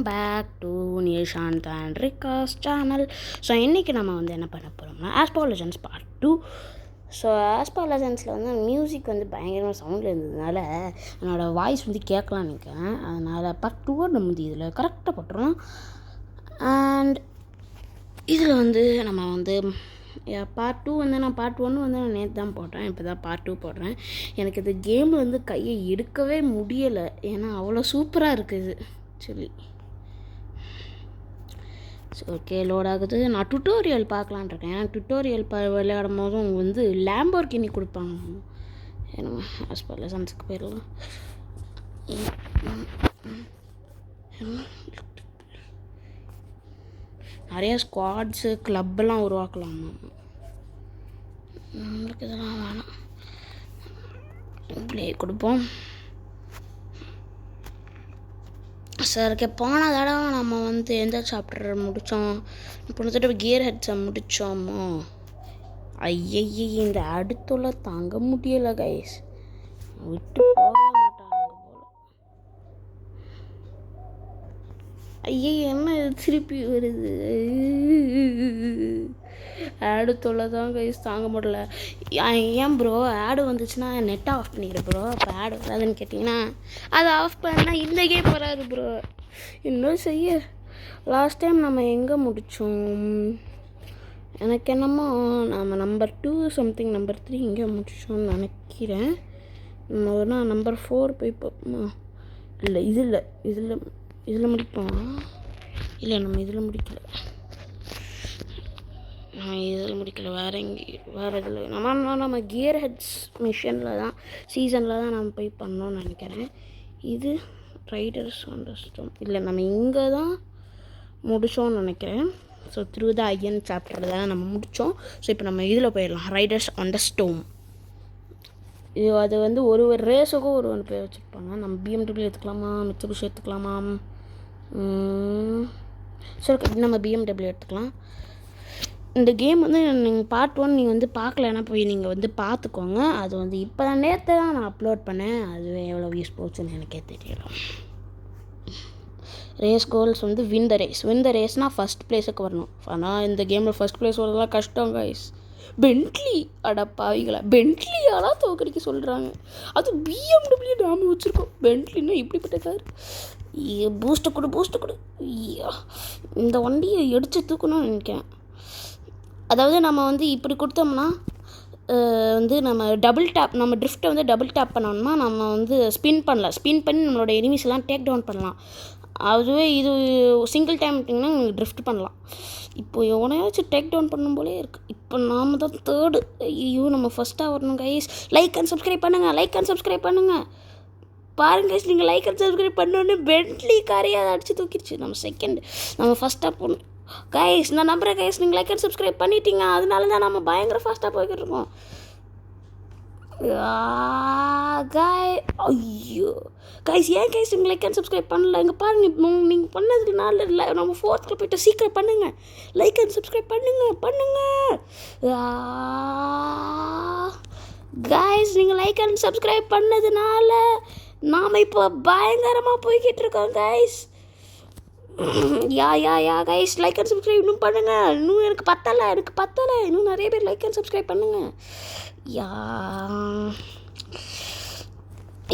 Back to Nishant and ரிகாஸ் channel. So இன்றைக்கி நம்ம வந்து என்ன பண்ண போகிறோம்னா ஆஸ்பாலஜன்ஸ் பார்ட் 2. ஸோ ஆஸ்பாலஜன்ஸில் வந்து மியூசிக் வந்து பயங்கரமாக சவுண்டில் இருந்ததுனால என்னோடய வாய்ஸ் வந்து கேட்கலான்னு நினைக்கிறேன். அதனால் பார்ட் 2 நம்ம வந்து இதில் கரெக்டாக போட்டுருவோம். அண்ட் இதில் வந்து நம்ம வந்து பார்ட் 2 வந்து நான் பார்ட் 1 வந்து நான் நேற்று தான் போட்டேன். இப்போ தான் பார்ட் 2 போடுறேன். எனக்கு இந்த கேம் வந்து கையை எடுக்கவே முடியலை, ஏன்னா அவ்வளோ சூப்பராக இருக்குது சொல்லி. ஸோ ஓகே, லோட் ஆகுது. நான் டுட்டோரியல் பார்க்கலான் இருக்கேன். ஏன்னா டுட்டோரியல் விளையாடும் போதும் வந்து லேம்போர்கினி கொடுப்பாங்க. ஏன்னா ஆஸ்பாலஜன்ஸுக்கு போயிடலாம். நிறைய ஸ்குவாட்ஸு கிளப்பெல்லாம் உருவாக்கலாமா? நம்மளுக்கு இதெல்லாம் வேணாம். ப்ளே கொடுப்போம். சார் போன தடவை நம்ம வந்து எந்த சாப்டர் முடித்தோம்? போன தடவை கியர் ஹெட்ஸை முடித்தோமோ? ஐயய்ய, இந்த அடுத்துள்ள தாங்க முடியலை கைஸ். விட்டு போக மாட்டாங்க போல. ஐயே, என்ன திருப்பி வருது? ஆடு தொல்லை தான் கைஸ், தாங்க முடியல. ஏன் ப்ரோ ஆடு வந்துச்சுன்னா நெட்டை ஆஃப் பண்ணிக்கிறேன் ப்ரோ. அப்போ ஆடு வராதுன்னு கேட்டிங்கன்னா அதை ஆஃப் பண்ணால் இந்த கேம் வராது ப்ரோ. இன்னும் செய்ய லாஸ்ட் டைம் நம்ம எங்கே முடித்தோம்? எனக்கு என்னமோ நம்ம நம்பர் 2 சம்திங் நம்பர் 3 இங்கே முடித்தோம்னு நினைக்கிறேன். நம்ம நம்பர் 4 போய் பார்ப்போமா? இல்லை, இதில் முடிப்போம். இல்லை, நம்ம இதில் முடிக்கல. வேறு இதில் நம்ம கியர் ஹெட்ஸ் மிஷனில் தான் சீசனில் தான் நம்ம போய் பண்ணோன்னு நினைக்கிறேன். இது ரைடர்ஸ் ஆன் த ஸ்டோம். இல்லை, நம்ம இங்கே தான் முடித்தோன்னு நினைக்கிறேன். ஸோ த்ரூ த ஐயன் சாப்டரில் தான் நம்ம முடித்தோம். ஸோ இப்போ நம்ம இதில் போயிடலாம், ரைடர்ஸ் ஆன் த ஸ்டோம். இது அது வந்து ஒரு ரேஸுக்கும் ஒன்று பேர் வச்சுருப்பாங்க. நம்ம பிஎம்டபிள்யூ எடுத்துக்கலாமா, மிட்சுபிஷி எடுத்துக்கலாமா? சரி, நம்ம பிஎம்டபிள்யூ எடுத்துக்கலாம். இந்த கேம் வந்து நீங்கள் பார்ட் 1 நீங்கள் வந்து பார்க்கலன்னா போய் நீங்கள் வந்து பார்த்துக்கோங்க. அது வந்து இப்போ தான் நேற்று தான் நான் அப்லோட் பண்ணேன். அதுவே எவ்வளோ வியூஸ் போச்சுன்னு எனக்கே தெரியல. ரேஸ் கோல்ஸ் வந்து வின் த ரேஸ்னால் ஃபஸ்ட் ப்ளேஸுக்கு வரணும். ஆனால் இந்த கேமில் ஃபஸ்ட் ப்ளேஸ் வரதுலாம் கஷ்டம் கைஸ். பென்ட்லி அடப்பாவிகளா, பென்ட்லியாலாம் தோக்கடிக்க சொல்கிறாங்க. அது பிஎம்டபிள்யூ நாம வச்சுருக்கோம். பென்ட்லின்னா இப்படிப்பட்ட கார். பூஸ்ட்டை கொடு. இந்த வண்டியை எடுத்து தூக்கணும்னு நினைக்கிறேன். அதாவது நம்ம வந்து இப்படி கொடுத்தோம்னா வந்து நம்ம நம்ம ட்ரிஃப்ட்டை வந்து டபுள் டேப் பண்ணோம்னா நம்ம வந்து ஸ்பின் பண்ணி நம்மளோட எனிமீஸ் எல்லாம் டேக் டவுன் பண்ணலாம். அதுவே இது சிங்கிள் டைம் விட்டிங்கன்னா ட்ரிஃப்ட் பண்ணலாம். இப்போ எவனையாச்சும் டேக் டவுன் பண்ணும் போலே இருக்குது. இப்போ நாம் தான் தேர்டு. ஐயோ, நம்ம ஃபஸ்ட்டாக வரணும் கைஸ். லைக் அண்ட் சப்ஸ்கிரைப் பண்ணுங்கள். பாருங்க கைஸ், நீங்கள் லைக் அண்ட் சப்ஸ்கிரைப் பண்ணோன்னே பென்ட்லி காரையை அதை அடித்து தூக்கிடுச்சு. நம்ம ஃபஸ்ட்டாக போகணும் கைஸ். நான் நம்புகிறேன் கைஸ், நீங்கள் லைக் அண்ட் சப்ஸ்கிரைப் பண்ணிட்டீங்க. அதனால தான் நம்ம பயங்கர ஃபாஸ்ட்டாக போய்கிட்டு இருக்கோம். ஐயோ கைஸ், ஏன் கைஸ் நீங்கள் லைக் அண்ட் சப்ஸ்கிரைப் பண்ணல? இங்கே பாருங்கள், நீங்கள் பண்ணதுனால இல்லை, நம்ம 4th போய்ட்டு சீக்கிரம் பண்ணுங்கள். லைக் அண்ட் சப்ஸ்கிரைப் பண்ணுங்கள் கைஸ். நீங்கள் லைக் அண்ட் சப்ஸ்கிரைப் பண்ணதுனால நாம் இப்போ பயங்கரமாக போய்கிட்டு இருக்கோம் guys. Yeah guys, like and subscribe இன்னும் பண்ணுங்கள். இன்னும் எனக்கு பத்தலை. இன்னும் நிறைய பேர் லைக் அண்ட் சப்ஸ்கிரைப் பண்ணுங்கள்.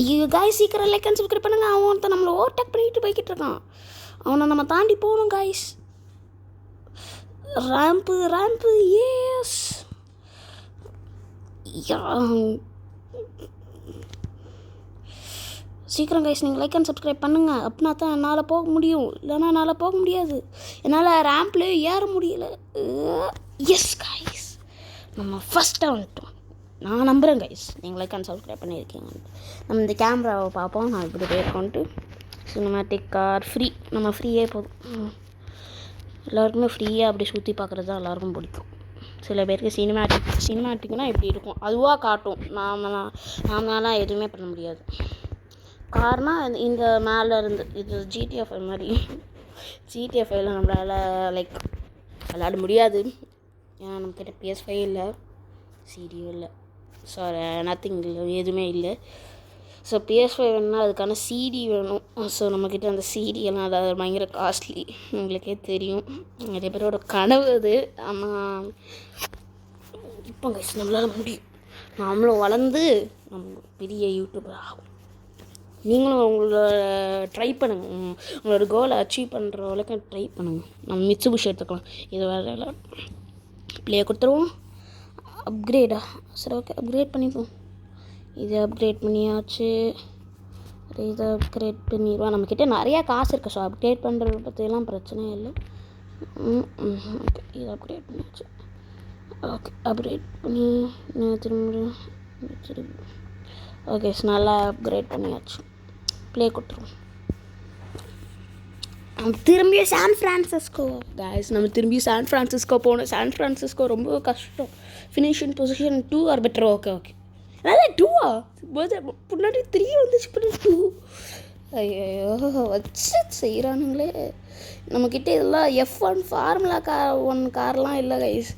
ஐயோ கைஸ், சீக்கிரம் லைக் அண்ட் சப்ஸ்கிரைப் பண்ணுங்கள். அவன் நம்மளை ஓவர்டேக் பண்ணிட்டு போய்கிட்டு இருக்கான். அவனை நம்ம தாண்டி போகணும் கைஸ். ரேம்ப்பு எஸ். சீக்கிரம் கைஸ், நீங்கள் லைக் அண்ட் சப்ஸ்கிரைப் பண்ணுங்கள். அப்படின்னா தான் என்னால் போக முடியும். இல்லைன்னா என்னால் போக முடியாது. என்னால் ரேம்ப்லேயே ஏற முடியல. எஸ் கைஸ், நம்ம ஃபஸ்ட்டாக வந்துட்டோம். நான் நம்புகிறேன் கைஸ், நீங்கள் லைக் அண்ட் சப்ஸ்கிரைப் பண்ணியிருக்கீங்க. நம்ம இந்த கேமராவை பார்ப்போம். நான் இப்படி போயிருக்கோன்ட்டு சினிமேட்டிக் கார் ஃப்ரீ. நம்ம ஃப்ரீயே போதும். எல்லாருக்குமே ஃப்ரீயாக அப்படி சுற்றி பார்க்குறது தான் எல்லாருக்கும் பிடிக்கும். சில பேருக்கு சினிமேட்டிக்னால் இப்படி இருக்கும், அதுவாக காட்டும். நாமலாம் எதுவுமே பண்ண முடியாது. காரணம் இந்த மேலே இருந்து இது ஜிடிஎஃப்ஐ மாதிரி. ஜிடிஎஃப்ஐயில் நம்மளால் லைக் விளையாட முடியாது. ஏன்னா நம்மக்கிட்ட PS5 இல்லை, சிடியும் இல்லை, சாரி நத்திங் இல்லை, எதுவுமே இல்லை. ஸோ PS5 வேணும்னா அதுக்கான சிடி வேணும். ஸோ நம்மக்கிட்ட அந்த சிடியெல்லாம் அது பயங்கர காஸ்ட்லி, உங்களுக்கே தெரியும். நிறைய பேரோட கனவு அது. ஆனால் இப்போ கைஸ் நம்மளால் முடியும். நம்மளும் வளர்ந்து நம்ம பெரிய யூடியூபர் ஆகும். நீங்களும் உங்களோட ட்ரை பண்ணுங்கள். உங்களோட கோலை அச்சீவ் பண்ணுற வரைக்கும் ட்ரை பண்ணுங்கள். நம்ம மிட்சுபிஷி எடுத்துக்கலாம். இது வேறு ப்ளே கொடுத்துருவோம். அப்கிரேடா? சரி, ஓகே, அப்கிரேட் பண்ணிப்போம். இதை அப்கிரேட் பண்ணியாச்சு. இதை அப்கிரேட் பண்ணிடுவோம். நம்மக்கிட்ட நிறையா காசு இருக்குது. ஸோ அப்கிரேட் பண்ணுறத பற்றியெல்லாம் பிரச்சனையே இல்லை. ஓகே, இதை அப்கிரேட் பண்ணியாச்சு. ஓகே, அப்கிரேட் பண்ணி திரும்ப ஓகே, நல்லா அப்கிரேட் பண்ணியாச்சு. ப்ளே கொடுத்துருவோம். திரும்பியும் சான் ஃப்ரான்சிஸ்கோ கைஸ், நம்ம திரும்பியும் சான் ஃப்ரான்சிஸ்கோ போகணும். சான் ஃப்ரான்சிஸ்கோ ரொம்ப கஷ்டம். Finishing position 2 are better. Okay okay, அதான் 2ஆ? முன்னாடி 3 வந்துச்சு, இப்போ 2. ஐயோ, வச்சு செய்கிறானுங்களே. நம்மக்கிட்ட இதெல்லாம் F1 ஃபார்முலா 1 கார்லாம் இல்லை கைஸ்.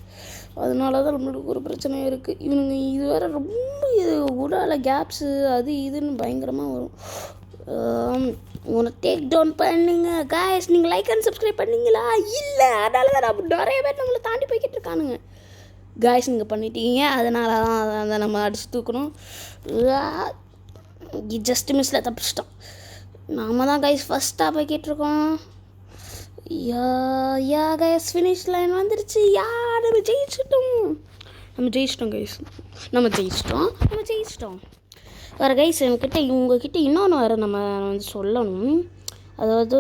அதனால தான் நம்மளுக்கு ஒரு பிரச்சனையும் இருக்குது. இவனுங்க இது வேறு ரொம்ப உடால கேப்ஸு அது இதுன்னு பயங்கரமாக வரும். உன்னை டேக் டவுன் பண்ணிங்க கைஸ். நீங்கள் லைக் அண்ட் சப்ஸ்கிரைப் பண்ணிங்களா? இல்லை, அதனால தான் நம்ம நிறைய பேர் நம்மளை தாண்டி போய்கிட்டு இருக்கானுங்க கைஸ். நீங்கள் பண்ணிட்டீங்க, அதனால தான் அதை நம்ம அடிச்சு தூக்கணும். ஜஸ்ட் மிஸ்ஸில் தப்பிச்சிட்டோம். நாம தான் கைஸ் ஃபஸ்ட்டாக போய்கிட்ருக்கோம். யா கைஸ், ஃபினிஷ் லைன் வந்துருச்சு. நம்ம ஜெயிச்சிட்டோம் கைஸ். நம்ம ஜெயிச்சிட்டோம். வேறு கைஸ், உங்ககிட்ட இன்னொன்று வேறு நம்ம வந்து சொல்லணும். அதாவது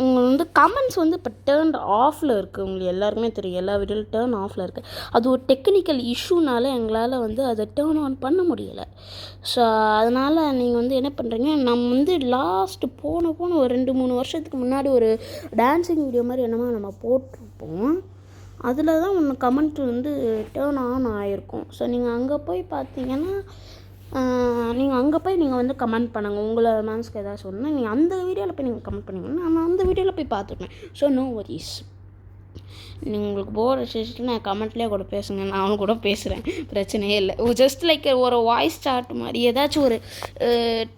உங்கள் கமெண்ட்ஸ் இப்போ டேர்ன் ஆஃபில் இருக்குது. உங்களுக்கு எல்லாருக்குமே தெரியும், எல்லா வீடியோவில் டேர்ன் ஆஃபில் இருக்குது. அது ஒரு டெக்னிக்கல் இஷ்யூனால எங்களால் அதை டேர்ன் ஆன் பண்ண முடியலை. ஸோ அதனால் நீங்கள் என்ன பண்ணுறீங்க, நம்ம லாஸ்ட்டு போன ஒரு 2-3 வருஷத்துக்கு முன்னாடி ஒரு டான்ஸிங் வீடியோ மாதிரி என்னமோ நம்ம போட்டிருப்போம். அதில் தான் ஒன்று கமெண்ட் டேர்ன் ஆன் ஆகிருக்கும். ஸோ நீங்கள் அங்கே போய் பார்த்தீங்கன்னா, நீங்கள் கமெண்ட் பண்ணுங்கள். உங்களை மனசுக்கு ஏதாவது சொன்னால் நீங்கள் அந்த வீடியோவில் போய் நீங்கள் கமெண்ட் பண்ணிங்கன்னா நான் அந்த வீடியோவில் போய் பார்த்துப்பேன். So no worries. உங்களுக்கு போர் அடிச்சிச்சுன்னா கமெண்ட்லேயே கூட பேசுங்க, நானும் கூட பேசுகிறேன், பிரச்சனையே இல்லை. ஜஸ்ட் லைக் ஒரு வாய்ஸ் சாட் மாதிரி, ஏதாச்சும் ஒரு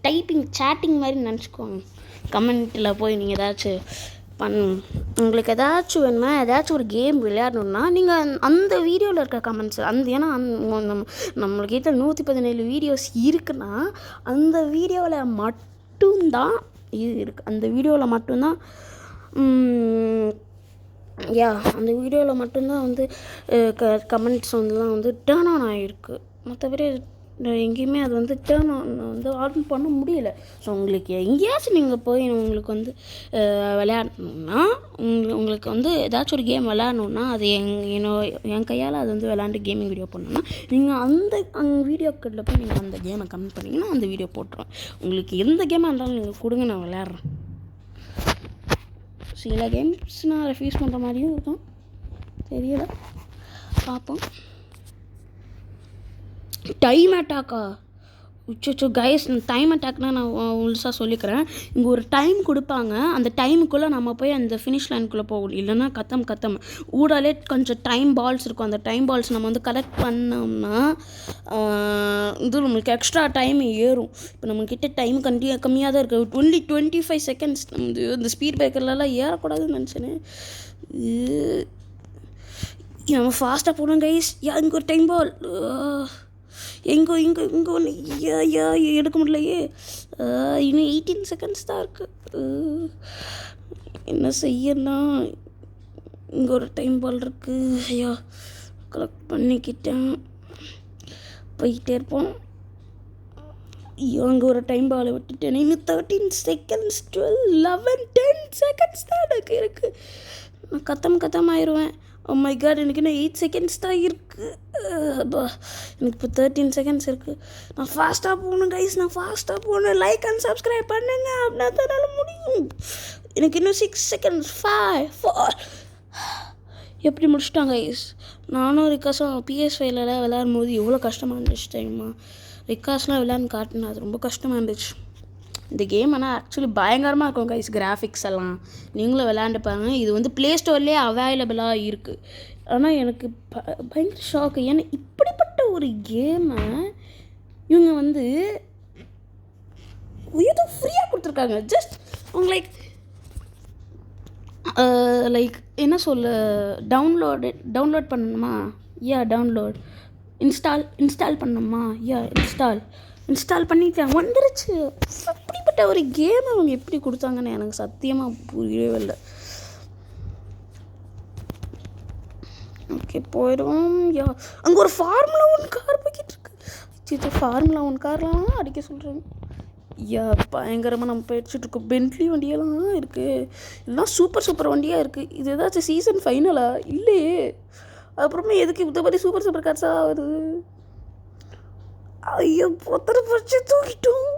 டைப்பிங் சேட்டிங் மாதிரி நினச்சிக்கோங்க. கமெண்ட்டில் போய் நீங்கள் ஏதாச்சும் உங்களுக்கு ஏதாச்சும் வேணுமா, ஏதாச்சும் ஒரு கேம் விளையாடணுன்னா நீங்கள் அந்த வீடியோவில் இருக்க கமெண்ட்ஸ் ஏன்னா நம்மளுக்கிட்ட 117 வீடியோஸ் இருக்குன்னா அந்த வீடியோவில் மட்டும்தான் இது இருக்குது. அந்த வீடியோவில் மட்டும்தான் அந்த வீடியோவில் மட்டும்தான் கமெண்ட்ஸ் டேர்ன் ஆன் ஆகிருக்கு. மற்றபடி எங்கேயுமே அது டேர்ன் ஆன் பண்ண முடியல. ஸோ உங்களுக்கு எங்கேயாச்சும் நீங்கள் போய் உங்களுக்கு விளையாடணுன்னா, உங்களுக்கு ஏதாச்சும் ஒரு கேம் விளையாடணுன்னா அது என் கையால் அது விளையாண்டு கேமிங் வீடியோ பண்ணணுன்னா நீங்கள் அந்த வீடியோக்கில் போய் நீங்கள் அந்த கேமை கமெண்ட் பண்ணிங்கன்னா அந்த வீடியோ போட்டுருவேன். உங்களுக்கு எந்த கேமாக இருந்தாலும் நீங்கள் கொடுங்க, நான் விளையாடுறேன். சில கேம்ஸ் நான் ரெஃப்யூஸ் பண்ணுற மாதிரியும் இருக்கும், தெரியல, பார்ப்போம். டைம் அட்டாக்கா? உச்சோ கைஸ், டைம் அட்டாக்னால் நான் முழுசாக சொல்லிக்கிறேன். இங்கே ஒரு டைம் கொடுப்பாங்க, அந்த டைமுக்குள்ளே நம்ம போய் அந்த ஃபினிஷ் லைனுக்குள்ளே போகணும். இல்லைன்னா கத்தம் ஊடாலே கொஞ்சம் டைம் பால்ஸ் இருக்கும். அந்த டைம் பால்ஸ் நம்ம கலெக்ட் பண்ணோம்னா நம்மளுக்கு எக்ஸ்ட்ரா டைம் ஏறும். இப்போ நம்மக்கிட்ட டைம் கம்மியாக தான் இருக்குது. Only 25 seconds. இந்த ஸ்பீட் பிரேக்கர்லாம் ஏறக்கூடாதுன்னு நினச்சேன்னு. நம்ம ஃபாஸ்ட்டாக போனோம் கைஸ். இங்கே ஒரு டைம் பால், இங்கே ஒன்று எடுக்க முடியலையே. இன்னும் 18 செகண்ட்ஸ் தான் இருக்குது. என்ன செய்யனா, இங்கே ஒரு டைம் பால் இருக்குது. ஐயோ, கலெக்ட் பண்ணிக்கிட்டேன், போய்கிட்டே இருப்போம். ஐயோ, அங்கே ஒரு டைம் பாலை விட்டுட்டேன். இன்னும் 13 செகண்ட்ஸ், 12, 11, 10 செகண்ட்ஸ் தான் எனக்கு இருக்குது. நான் கத்தம் ஆயிடுவேன். ஓ மை காட், எனக்கு இன்னும் 8 செகண்ட்ஸ் தான் இருக்குது. எனக்கு இப்போ 13 செகண்ட்ஸ் இருக்குது. நான் ஃபாஸ்ட்டாக போகணும் கைஸ், லைக் அண்ட் சப்ஸ்கிரைப் பண்ணுங்க, அப்படின்னா தான் முடியும். எனக்கு இன்னும் 6 செகண்ட்ஸ், 5, 4. எப்படி முடிச்சிட்டாங்க கைஸ். நானும் ரிக்காஸும் PS5 விளையாடும் போது எவ்வளோ கஷ்டமாக இருந்துச்சு தெரியுமா. ரிக்காஸ்லாம் விளையாண்டு காட்டினா அது ரொம்ப கஷ்டமாக இருந்துச்சு. இந்த கேம் ஆனால் ஆக்சுவலி பயங்கரமாக இருக்கும் கைஸ். கிராஃபிக்ஸ் எல்லாம் நீங்களும் விளையாண்டு பாருங்க. இது ப்ளே ஸ்டோர்லேயே அவைலபிளாக இருக்குது. ஆனால் எனக்கு பயங்கர ஷாக்கு. ஏன்னா இப்படிப்பட்ட ஒரு கேமை இவங்க ஏதோ ஃப்ரீயாக கொடுத்துருக்காங்க. ஜஸ்ட் அவங்க லைக் என்ன சொல்ல, டவுன்லோட் பண்ணணுமா, டவுன்லோட், இன்ஸ்டால் பண்ணணுமா, இன்ஸ்டால் பண்ணிட்டேன், வந்துருச்சு. அப்படிப்பட்ட ஒரு கேம் அவங்க எப்படி கொடுத்தாங்கன்னு எனக்கு சத்தியமாக புரியவே இல்லை. ஓகே போயிடும். அங்கே ஒரு ஃபார்முலா 1 கார் போய்கிட்டு இருக்கு. ஃபார்முலா 1 கார்லாம் அடிக்க சொல்கிறாங்க. பயங்கரமாக நம்ம போயிடுச்சுட்ருக்கோம். பென்ட்லி வண்டியெல்லாம் இருக்குது, இதெல்லாம் சூப்பர் வண்டியாக இருக்குது. இது ஏதாச்சும் சீசன் ஃபைனலா இல்லையே? அப்புறமே எதுக்கு இந்த மாதிரி சூப்பர் கார்ஸாக வருது? ஐயோ பொத்தனை பறிச்சு தூக்கிட்டோம்.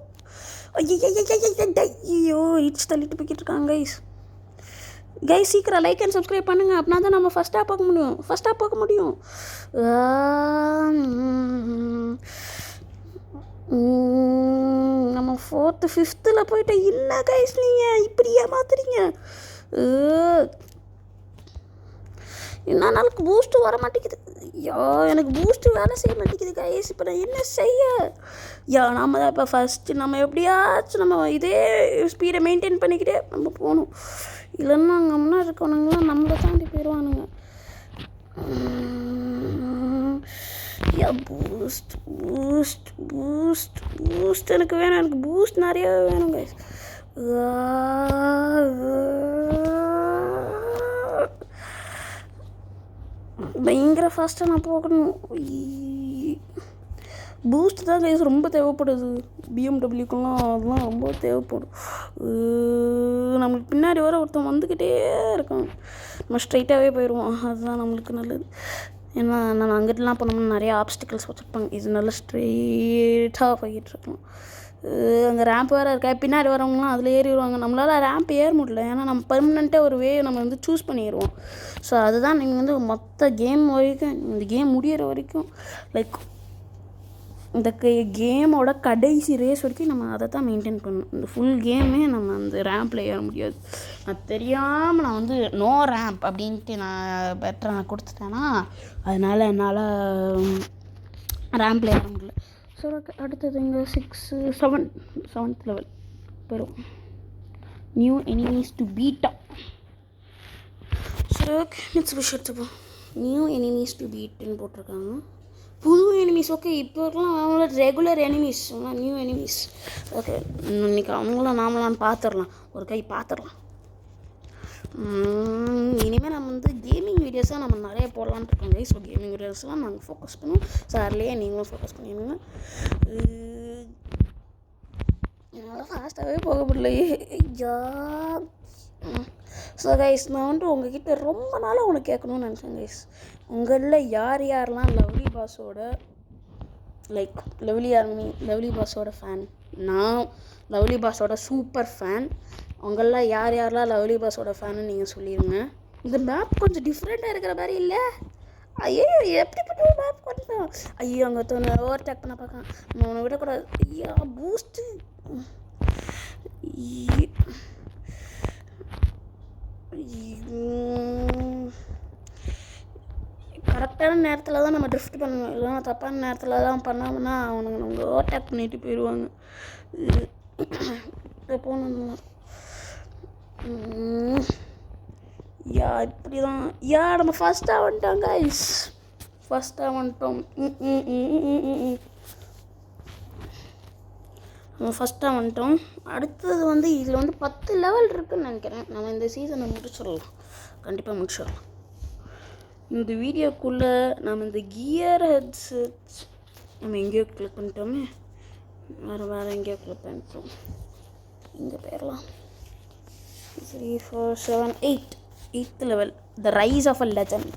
ஐயோ இட்ஸ் தள்ளிட்டு போய்கிட்டு இருக்காங்க. கைஸ் சீக்கிரம் லைக் அண்ட் சப்ஸ்கிரைப் பண்ணுங்கள், அப்படின்னா தான் நம்ம ஃபஸ்ட்டாக பார்க்க முடியும். நம்ம 4th 5th போயிட்டு என்ன கைஸ் நீங்கள் இப்படி ஏமாத்துறீங்க? என்ன நாளுக்கு பூஸ்ட்டு வர மாட்டேங்குது. எனக்கு பூஸ்ட்டு வேலை செய்ய மாட்டேங்குது கைஸ். இப்போ நான் என்ன செய்ய? நம்ம தான் இப்போ ஃபஸ்ட்டு நம்ம எப்படியாச்சும் நம்ம இதே ஸ்பீடை மெயின்டைன் பண்ணிக்கிட்டே நம்ம போகணும். இல்லைன்னா அங்கே முன்னாடி இருக்கவனுங்களாம் நம்மளை தாண்டி போயிடுவானுங்க. பூஸ்ட் எனக்கு வேணும். எனக்கு பூஸ்ட் நிறைய வேணும் கைஸ். பயங்கர ஃபாஸ்ட்டாக நான் போகணும். பூஸ்ட் தான் கைஸ் ரொம்ப தேவைப்படுது. பிஎம்டபிள்யூக்கெல்லாம் அதெல்லாம் ரொம்ப தேவைப்படும். நம்மளுக்கு பின்னாடி வர ஒருத்தன் வந்துக்கிட்டே இருக்கான், நம்ம ஸ்ட்ரைட்டாகவே போயிடுவோம். அதுதான் நம்மளுக்கு நல்லது. ஏன்னா நான் அங்கிட்டலாம் போனோம்னா நிறைய ஆப்ஸ்டிக்கல்ஸ் வச்சுருப்பாங்க. இது நல்லா ஸ்ட்ரெயிட்டாக போய்கிட்டு இருக்கோம். அங்கே ரேம்ப் வேறு இருக்கா, பின்னாடி வரவங்களாம் அதில் ஏறி வருவாங்க. நம்மளால் ரேம்ப் ஏற முடியல, ஏன்னா நம்ம பர்மனெண்ட்டாக ஒரு நம்ம சூஸ் பண்ணிடுவோம். ஸோ அதுதான் நீங்கள் மொத்த கேம் வரைக்கும், இந்த கேம் முடிகிற வரைக்கும், லைக் இந்த கேமோட கடைசி ரேஸ் வரைக்கும் நம்ம அதை தான் மெயின்டைன் பண்ணணும். இந்த ஃபுல் கேமே நம்ம அந்த ரேம்பில் ஏற முடியாது. நான் தெரியாமல் நான் நோ ரேம்ப் அப்படின்ட்டு நான் பெட்டரை நான் கொடுத்துட்டேன்னா, அதனால் என்னால் ரேம்பில் ஏற முடியல. ஸோ அடுத்தது இங்கே 7th லெவல் போயிடும். New enemies to beta. சரி ஓகே நெக்ஸ்ட் விஷயம் எடுத்துப்போம். நியூ எனிமீஸ் டு பீட்டுன்னு போட்டிருக்காங்க. புது எனிமீஸ். ஓகே இப்போ இருக்கலாம் அவங்கள regular enemies, new enemies. Okay இன்றைக்கி அவங்கள நாமளான்னு பார்த்துடலாம், ஒரு கை பார்த்துடலாம். இனிமேல் நம்ம கேமிங் வீடியோஸாக நம்ம நிறைய போடலான்னு இருக்கோம் கைஸ். ஸோ கேமிங் வீடியோஸ்லாம் நாங்கள் ஃபோக்கஸ் பண்ணுவோம். ஸோ அதுலேயே நீங்களும் ஃபோக்கஸ் பண்ணிடுங்க. என்னால் ஃபாஸ்ட்டாகவே போக முடியலையே. ஸோ கைஸ் நான் உங்ககிட்ட ரொம்ப நாளாக ஒன்று கேட்கணும்னு நினச்சேன் கைஸ். உங்களில் யாரெல்லாம் லவ்லி பாஸோட ஃபேன்? நான் லவ்லி பாஸோட சூப்பர் ஃபேன். உங்களில் யாரெல்லாம் லவ்லி பாஸோட ஃபேன்னு நீங்கள் சொல்லிடுங்க. இந்த மேப் கொஞ்சம் டிஃப்ரெண்ட்டாக இருக்கிற மாதிரி இல்லை? ஐயோ எப்படிப்பட்ட ஒரு மேப் கொஞ்சம் ஐயோ அங்கே ஒருத்தவனை ஓவர்டேக் பண்ண பார்க்கலாம். நம்ம அவனை விடக்கூடாது. ஐயா பூஸ்ட்டு கரெக்டான நேரத்தில் தான் நம்ம ட்ரிஃப்ட் பண்ணணும். இல்லைன்னா தப்பான நேரத்தில் தான் பண்ணோம்னா அவனுங்க நம்ம ஓவர்டேக் பண்ணிட்டு போயிடுவாங்க. போகணும் இப்படி தான் நம்ம ஃபஸ்ட்டாக வந்துட்டோம் கைஸ். நம்ம ஃபஸ்ட்டாக வந்துட்டோம். அடுத்தது இதில் 10 லெவல் இருக்குதுன்னு நினைக்கிறேன். நம்ம இந்த சீசனை முடிச்சிடலாம், கண்டிப்பாக முடிச்சிடலாம். இந்த வீடியோக்குள்ளே நம்ம இந்த கியர் ஹெட்செட்ஸ் நம்ம எங்கேயோ கிளிக் பண்ணிட்டோமே, வேறு எங்கேயோ கிளிக் பண்ணிட்டோம். இங்கே போயிடலாம். 3 4 7 8th level, the rise of a legend.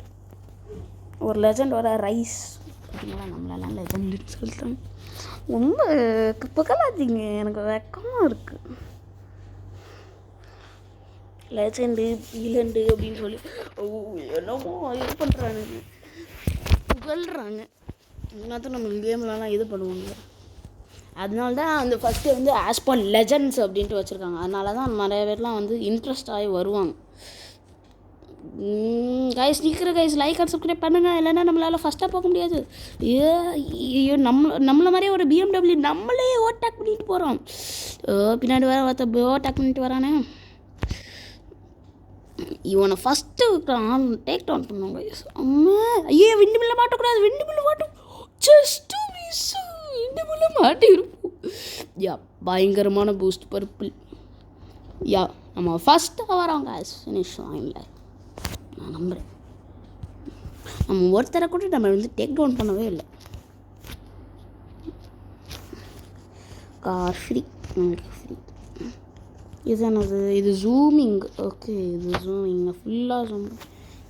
ஒரு லெஜண்ட் வர ரைஸ் அப்படிங்களா, நம்மளெல்லாம் லெஜண்ட் சொல்லிட்டாங்க. ரொம்ப புகழாதீங்க, எனக்கு வெக்கமாக இருக்குது. லெஜண்டு ஈலண்டு அப்படின்னு சொல்லி என்னமோ இது பண்ணுறானுங்க, புகழ்கிறாங்க. எல்லாத்தையும் நம்ம கேம்லலாம் இது பண்ணுவாங்க. அதனால தான் அந்த ஃபஸ்ட்டு ஆஸ் பர் லெஜண்ட்ஸ் அப்படின்ட்டு வச்சுருக்காங்க. அதனால தான் நிறைய பேர்லாம் இன்ட்ரெஸ்ட் ஆகி வருவாங்க. கைஸ் சீக்கிரம் கைஸ் லைக் அண்ட் சப்ஸ்கிரைப் பண்ணுங்கள், இல்லைன்னா நம்மளால் ஃபஸ்ட்டாக போக முடியாது. ஐயோ நம்மளை மாதிரியே ஒரு BMW நம்மளே ஓவர்டேக் பண்ணிட்டு போகிறோம். பின்னாடி வர ஒருத்த ஓவர்டேக் பண்ணிட்டு வரானே, இவனை ஃபஸ்ட்டு டேக் டவுன் பண்ணுவாங்க கைஸ். அம்மா ஐயோ விண்டு மில்ல மாட்டக்கூடாது, விண்டு மில்ல மாட்டோம், ஜஸ்ட்டு மிஸ் விண்டு மில்ல மாட்டி இருப்போம். யா பயங்கரமான பூஸ்ட் பர்பிள். யா நம்ம ஃபஸ்ட்டாக வரோம் கைஸ், ஃபினிஷ் லைனில். நான் நம்புகிறேன். நம்ம ஒருத்தரை கூட நம்ம வந்து டேக் டவுன் பண்ணவே இல்லை. Car free, free. இது என்னது, இது ஜூமிங். ஓகே இது ஜூமிங், ஃபுல்லாக ஜூம்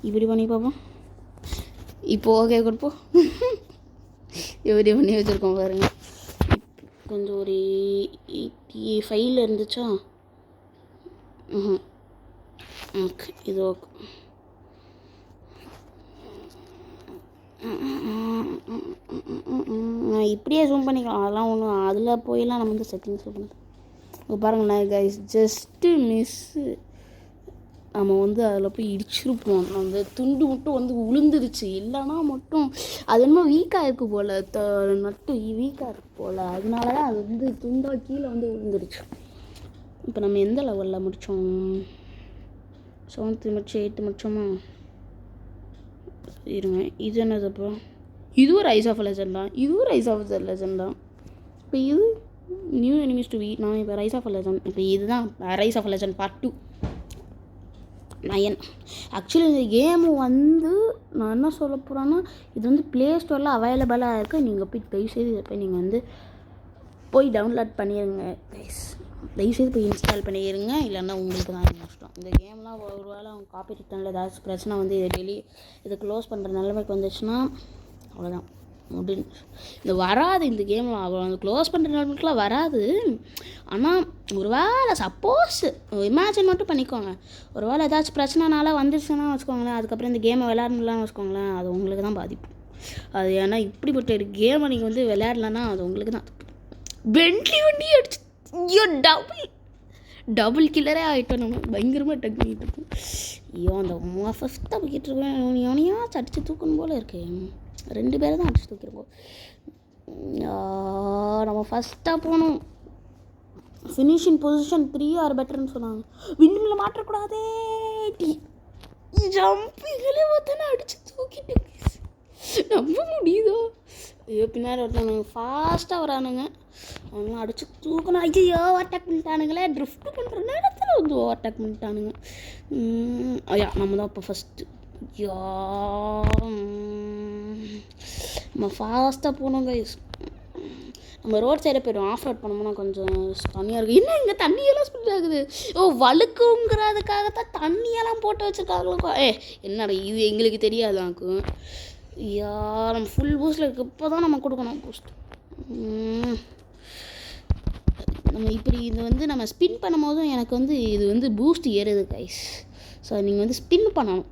இப்படி பண்ணி பார்ப்போம். இப்போது ஓகே கொடுப்போம். எப்படி பண்ணி வச்சுருக்கோம் பாருங்கள். கொஞ்சம் ஒரு 85 இருந்துச்சா. ஓகே இது ஓகே. இப்படியே ஜூம் பண்ணிக்கலாம், அதெல்லாம் ஒன்றும் அதில் போயெல்லாம் நம்ம வந்து செட்டிங்ஸ் பண்ணுறது. இப்போ பாருங்களேன் கைஸ், ஜஸ்ட்டு மிஸ்ஸு. நம்ம வந்து அதில் போய் இடிச்சிருப்போம். அந்த துண்டு மட்டும் வந்து விழுந்துருச்சு, இல்லைன்னா மட்டும் அது என்னமோ வீக்காக இருக்குது போல், நட்டு வீக்காக இருக்குது போல், அதனால தான் அது வந்து துண்டாக கீழே வந்து விழுந்துருச்சு. இப்போ நம்ம எந்த லெவலில் முடித்தோம்? 7th முடிச்சு 8th முடித்தோமா? இருங்க, இது என்னது அப்புறம்? இதுவும் ரைஸ் ஆஃப் லெஜண்ட் தான், இதுவும் ரைஸ் ஆஃப் லெஜண்ட் தான். இப்போ இது நியூ எனிமீஸ் டு வீட். நான் இப்போ ரைஸ் ஆஃப் லெஜண்ட், இப்போ இதுதான் rise of legend part 2 9. Actually இந்த கேமு வந்து நான் என்ன சொல்ல போகிறேன்னா, இது வந்து ப்ளே ஸ்டோரில் அவைலபிளாக இருக்குது. நீங்கள் போய் தயவுசெய்து இதை போய் நீங்கள் வந்து போய் டவுன்லோட் பண்ணிடுங்க கைஸ். தயவுசெய்து போய் இன்ஸ்டால் பண்ணிடுங்க, இல்லைன்னா உங்களுக்கு தான் நஷ்டம். இந்த கேம்லாம் ஒரு வேளை அவங்க காப்பி ரிட்டனில் ஏதாச்சும் பிரச்சனை வந்து இதை க்ளோஸ் பண்ணுற நிலைமைக்கு வந்துச்சுன்னா அவ்வளோதான் முடிஞ்சு. இந்த வராது இந்த கேமில், அவ்வளோ க்ளோஸ் பண்ணுற நிலைமைக்குலாம் வராது. ஆனால் ஒரு வேளை சப்போஸ் இமேஜின் மட்டும் பண்ணிக்கோங்க, ஒரு வேளை ஏதாச்சும் பிரச்சனைனால வந்துச்சுன்னா வச்சுக்கோங்களேன், அதுக்கப்புறம் இந்த கேமை விளையாடலான்னு வச்சுக்கோங்களேன், அது உங்களுக்கு தான் பாதிப்பு. அது ஏன்னா இப்படிப்பட்ட ஒரு கேமை நீங்கள் வந்து விளையாடலன்னா அது உங்களுக்கு தான். பென்ட்லி வண்டி அடிச்சு ஐயோ டபுள் கில்லரே ஆகிட்டோம். நம்ம பயங்கரமாக டக் பண்ணிகிட்டு இருக்கோம். ஐயோ அந்த ஃபஸ்ட்டாக போய்கிட்டு இருக்கேன், எவனையா அடிச்சு தூக்கணும் போல் இருக்கு. 2 பேரை தான் அடிச்சு தூக்கிருக்கோம். நம்ம ஃபஸ்ட்டாக போகணும். ஃபினிஷிங் பொசிஷன் 3 ஆர் பெட்டர்னு சொன்னாங்க. விண்ணில் மாற்றக்கூடாதே, ஜம்பிங்களே பார்த்தானே அடிச்சு தூக்கிட்டு நம்ப முடியுதோ? ஐயோ பின்னாடி ஒருத்தவங்க ஃபாஸ்ட்டாக வரானுங்க, அவங்களாம் அடிச்சு தூக்கணும். ஐயோ ஓவர்டேக் பண்ணிட்டானுங்களே, ட்ரிஃப்ட் பண்ணுற நேரத்தில் வந்து ஓவர்டேக் பண்ணிட்டானுங்க. ஐயா நம்ம தான் இப்போ ஃபஸ்ட்டு. ஐயா நம்ம ஃபாஸ்ட்டாக போனோம் கைஸ். நம்ம ரோட் சைடே போய்டும், ஆஃப் ரோட் பண்ணோம்னா கொஞ்சம் தண்ணியாக இருக்குது. என்ன இங்கே தண்ணியெல்லாம் ஸ்பிட் ஆகுது? வழுக்குங்கிறதுக்காகத்தான் தண்ணியெல்லாம் போட்டு வச்சுருக்காங்களோ. என்னடா இது எங்களுக்கு தெரியாதாக்கும். ஐயா நம்ம ஃபுல் பூஸ்டில் இருக்குது, இப்போ தான் நம்ம கொடுக்கணும் பூஸ்ட். நம்ம இப்படி இது வந்து நம்ம ஸ்பின் பண்ணும் போதும் எனக்கு வந்து இது வந்து பூஸ்ட் ஏறுது கைஸ். ஸோ நீங்கள் வந்து ஸ்பின் பண்ணணும்.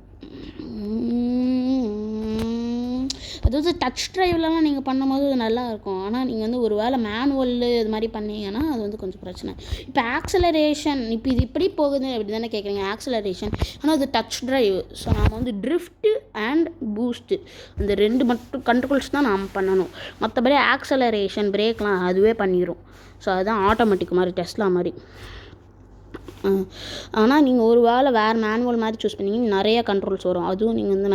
அதாவது டச் ட்ரைவ்லலாம் நீங்கள் பண்ணும்போது நல்லாயிருக்கும். ஆனால் நீங்கள் வந்து ஒரு வேளை மேனுவல் இது மாதிரி பண்ணிங்கன்னா அது வந்து கொஞ்சம் பிரச்சனை. இப்போ ஆக்சலரேஷன் இப்போ இது இப்படி போகுது அப்படி தானே கேட்குறீங்க, ஆக்சலரேஷன். ஆனால் அது டச் ட்ரைவ். ஸோ நாம் வந்து ட்ரிஃப்ட்டு அண்ட் பூஸ்ட்டு அந்த 2 மட்டும் கண்ட்ரோல்ஸ் தான் நாம் பண்ணணும். மற்றபடி ஆக்சலரேஷன் பிரேக்லாம் அதுவே பண்ணிடும். ஸோ அதுதான் ஆட்டோமேட்டிக் மாதிரி, டெஸ்லா மாதிரி. ஆனால் நீங்கள் ஒரு வேளை வேறு மேனுவல் மாதிரி சூஸ் பண்ணிங்கன்னா நிறைய கண்ட்ரோல்ஸ் வரும். அதுவும் நீங்கள் வந்து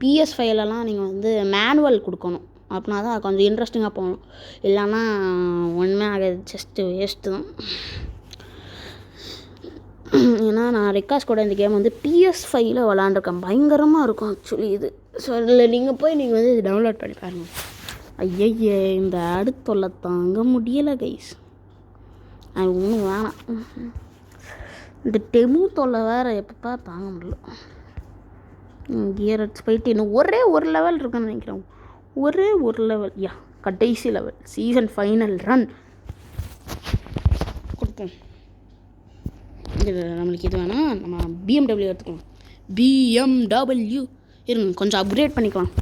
PS5லலாம் நீங்கள் வந்து மேனுவல் கொடுக்கணும், அப்படின்னா தான் கொஞ்சம் இன்ட்ரெஸ்டிங்காக போகணும். இல்லைன்னா ஒன்றுமே ஆகாது, ஜஸ்ட்டு வேஸ்ட்டு தான். ஏன்னா நான் ரெக்காஸ் கூட இந்த கேம் வந்து PS5ல் விளாண்டுருக்கேன், பயங்கரமாக இருக்கும் ஆக்சுவலி இது. ஸோ அதில் நீங்கள் போய் நீங்கள் வந்து இது டவுன்லோட் பண்ணி பாருங்கள். ஐயய்யே இந்த அடுத்தொல்லை தாங்க முடியலை கைஸ், அது ஒன்றும் வேணாம். இந்த டெமு தொல்லை வேறு எப்பப்பா தாங்க முடியல. கியர் அடிச்சு போயிட்டு இன்னும் ஒரே ஒரு லெவல் இருக்குன்னு நினைக்கிறேன், ஒரே ஒரு லெவல். யா கடைசி லெவல், சீசன் ஃபைனல் ரன் கொடுப்போம். இது நம்மளுக்கு இது வேணால் நம்ம BMW எடுத்துக்கலாம். BMW இருங்க கொஞ்சம் அப்கிரேட் பண்ணிக்கலாம்,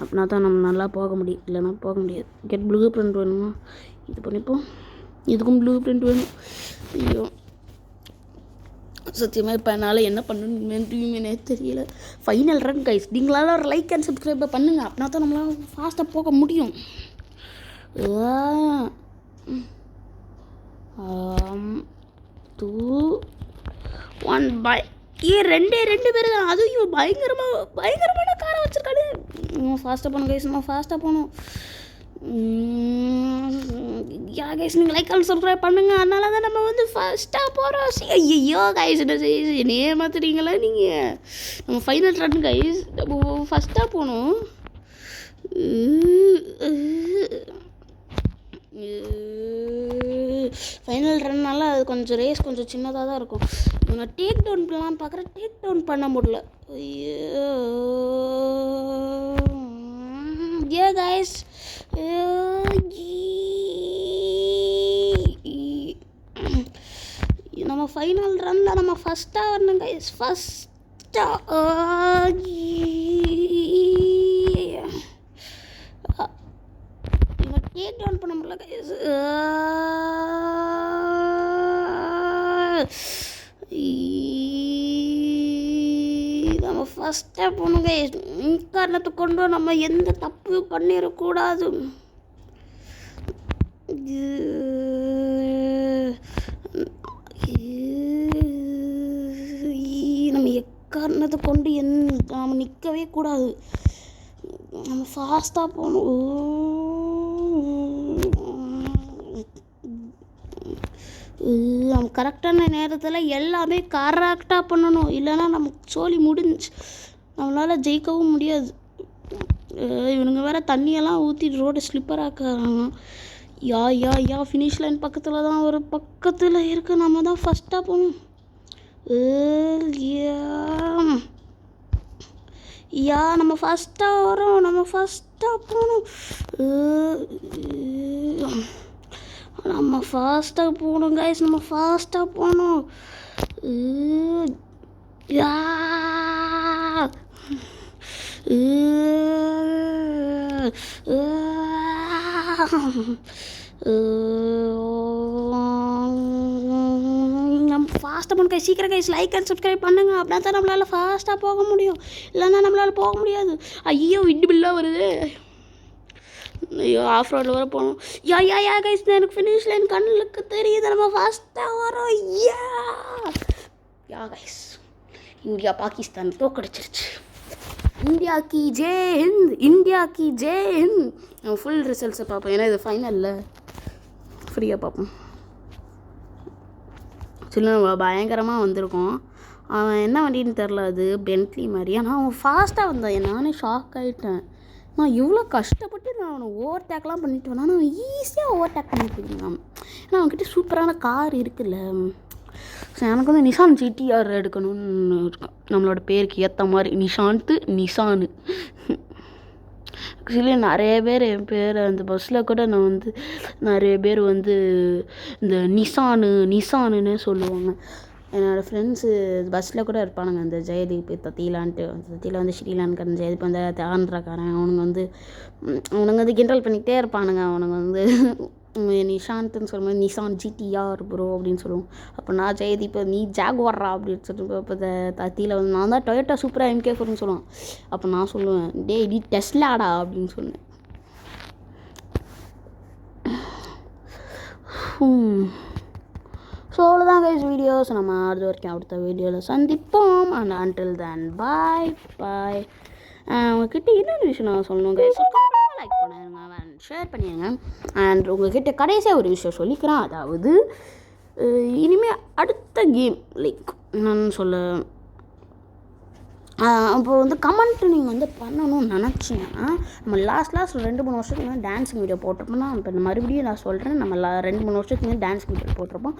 அப்படின்னா தான் நம்ம நல்லா போக முடியும், இல்லைன்னா போக முடியாது. கெட் ப்ளூ பிரிண்ட் வேணுமா, இது பண்ணிப்போம். இதுக்கும் ப்ளூ பிரிண்ட் வேணும். ஐயோ சத்தியமாக இப்போ என்னால் என்ன பண்ணணுமே தெரியல. Final run guys. நீங்களால ஒரு லைக் அண்ட் சப்ஸ்கிரைப் பண்ணுங்கள். அப்படின்னா தான் நம்மளால் ஃபாஸ்ட்டாக போக முடியும். 2 1 பை ரெண்டு பேர் தான். அதுவும் பயங்கரமான காரை வச்சுருக்காரு. ஃபாஸ்ட்டாக போகணும் கைஸ். நம்ம ஃபாஸ்ட்டாக போகணும். யா கைஸ், நீங்கள் லைக் அண்ட் சப்ஸ்கிரைப் பண்ணுங்க. அதனால தான் நம்ம வந்து ஃபஸ்ட்டாக போகிறோம். ஐயோ கைஸ், என்ன ஏமாத்துறீங்களா நீங்கள்? நம்ம ஃபைனல் ரன் கைஸ். நம்ம ஃபஸ்ட்டாக போகணும். ஃபைனல் ரன்னால் அது கொஞ்சம் ரேஸ் கொஞ்சம் சின்னதாக தான் இருக்கும். நான் டேக் டவுன் பண்ணலான்னு பார்க்குறேன். டேக் டவுன் பண்ண முடியல. ஐயோ கைஸ், நம்ம ஃபைனல் ரன்னில் நம்ம ஃபஸ்ட்டாக வரணும் கைஸ். ஃபஸ்ட்டாக டேக் டவுன் பண்ண முடியல கைஸ். நம்ம ஃபஸ்ட்டாக போகணும் கைஸ். காரணத்தை கொண்டு நம்ம எந்த தப்பு பண்ணிடக்கூடாது. நம்ம எக்காரணத்தை கொண்டு நம்ம நிற்கவே கூடாது. நம்ம ஃபாஸ்ட்டாக போகணும். நம்ம கரெக்டான நேரத்தில் எல்லாமே கரெக்டாக பண்ணணும். இல்லைன்னா நமக்கு சோலி முடிஞ்சு, நம்மளால் ஜெயிக்கவும் முடியாது. இவனுங்க வேறு தண்ணியெல்லாம் ஊற்றிட்டு ரோடு ஸ்லிப்பர் ஆக்குறாங்க. யா ஃபினிஷ் லைன் பக்கத்தில் தான் ஒரு பக்கத்தில் இருக்குது. நம்ம தான் ஃபஸ்ட்டாக போகணும். நம்ம ஃபஸ்ட்டாக வரோம். நம்ம ஃபஸ்ட்டாக போகணும். நம்ம ஃபாஸ்ட்டாக போகணும் கைஸ். நம்ம ஃபாஸ்ட்டாக போகணும். நம்ம ஃபாஸ்ட்டாக போகணும் கைஸ். சீக்கிரம் கைஸ் லைக் அண்ட் சப்ஸ்கிரைப் பண்ணுங்க. அப்படின்னா தான் நம்மளால் ஃபாஸ்ட்டாக போக முடியும். இல்லைன்னா நம்மளால் போக முடியாது. ஐயோ விண்டு பில்லாக வருது. ஐயோ ஆஃப் ரோடில் வர போகணும். யா கைஸ், எனக்கு ஃபினிஷ் லைன் கண்ணுக்கு தெரியுது. நம்ம ஃபாஸ்ட்டாக வரோம். யா கைஸ், இந்தியா பாகிஸ்தான் தோக்கடிச்சிருச்சு. இந்தியா கி ஜெய் ஹிந்த். இந்தியா கி ஜெய் ஹிந்த். நம்ம ஃபுல் ரிசல்ட்ஸை பார்ப்போம். ஏன்னா இது ஃபைனலில் ஃப்ரீயாக பார்ப்போம். சில பயங்கரமாக வந்திருக்கோம். அவன் என்ன வண்டின்னு தெரில, அது பென்ட்லி மாதிரி. ஆனால் அவன் ஃபாஸ்ட்டாக வந்தான். நானே ஷாக் ஆகிட்டேன். நான் இவ்வளோ கஷ்டப்பட்டு நான் அவனை ஓவர்டேக்லாம் பண்ணிட்டு வந்தான். நான் ஈஸியாக ஓவர்டேக் பண்ணிட்டு இருந்தேன். ஏன்னா அவன்கிட்ட சூப்பரான கார் இருக்குல்ல. ஸோ எனக்கு வந்து நிசான் ஜிடிஆர் எடுக்கணும்னு இருக்கும். நம்மளோட பேருக்கு ஏற்ற மாதிரி நிசானு. ஆக்சுவலி நிறைய பேர் என் பேர் அந்த பஸ்ஸில் கூட நான் வந்து நிறைய பேர் வந்து இந்த நிசானுன்னே சொல்லுவாங்க. என்னோடய ஃப்ரெண்ட்ஸு பஸ்ஸில் கூட இருப்பானுங்க. அந்த ஜெயதீப் தத்திலான்ட்டு, தத்தியில் வந்து ஸ்ரீலான்கரன், ஜெயதீப் வந்து ஆந்திராக்காரன். அவனுங்க வந்து கிண்டல் பண்ணிக்கிட்டே இருப்பானுங்க. அவனுங்க வந்து நிஷாந்த்ன்னு சொல்லும்போது நிசான் ஜிடிஆர் ப்ரோ அப்படின்னு சொல்லுவோம். அப்போ நான் ஜெயதீப் நீ ஜாகுவார்ரா அப்படின்னு சொல்லிட்டு, அப்போ தத்தியில் வந்து நான் தான் டொயோட்டா சூப்பராக MK4ன்னு சொல்லுவான். அப்போ நான் சொல்லுவேன், டேய் நீ டெஸ்லாடா அப்படின்னு சொன்னேன். ஸோ அவ்வளோதான் கைஸ் வீடியோஸ். நம்ம அது வரைக்கும் அடுத்த வீடியோவில் சந்திப்போம். அண்ட் அன்டில் தென் பாய். உங்ககிட்ட இன்னொரு விஷயம் நான் சொல்லணும் கைஸ். லைக் பண்ணிடுங்க அண்ட் ஷேர் பண்ணிடுங்க. அண்ட் உங்ககிட்ட கடைசியாக ஒரு விஷயம் சொல்லிக்கிறேன். அதாவது இனிமேல் அடுத்த கேம் லைக் என்னன்னு சொல்ல, அப்போ வந்து கமெண்ட் நீங்கள் வந்து பண்ணணும்னு நினச்சிங்கன்னா, நம்ம லாஸ்ட் 2-3 வருஷத்துக்கு வந்து டான்ஸிங் வீடியோ போட்டிருப்போம்னா, இப்போ மறுபடியும் நான் சொல்கிறேன், நம்ம 2-3 வருஷத்துக்கு வந்து டான்ஸிங் வீடியோ போட்டிருப்போம்.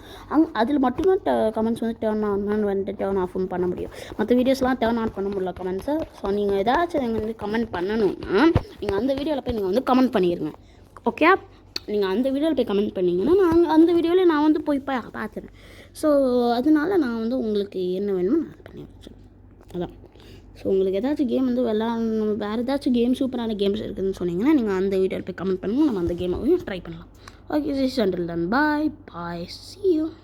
அதில் மட்டும்தான் கமெண்ட்ஸ் வந்து டேர்ன் ஆன் வந்து டேர்ன் ஆஃபும் பண்ண முடியும். மற்ற வீடியோஸ்லாம் டேர்ன் ஆன் பண்ண முடியல கமெண்ட்ஸை. ஸோ நீங்கள் ஏதாச்சும் நீங்கள் வந்து கமெண்ட் பண்ணணும்னா நீங்கள் அந்த வீடியோவில் போய் நீங்கள் வந்து கமெண்ட் பண்ணிடுங்க. ஓகே, நீங்கள் அந்த வீடியோவில் போய் கமெண்ட் பண்ணிங்கன்னா நான் அந்த வீடியோவில் நான் வந்து போய் பார்த்துறேன். ஸோ அதனால நான் வந்து உங்களுக்கு என்ன வேணுமோ நான் பண்ணி வச்சுருக்கேன். அதான். ஸோ உங்களுக்கு ஏதாச்சும் கேம் வந்து வேறு ஏதாச்சும் கேம் சூப்பரான கேம்ஸ் இருக்குதுன்னு சொன்னீங்கன்னா நீங்கள் அந்த வீடியோவில் போய் கமெண்ட் பண்ணுங்கள். நம்ம அந்த கேமை ட்ரை பண்ணலாம். Okay, until then, bye, see you.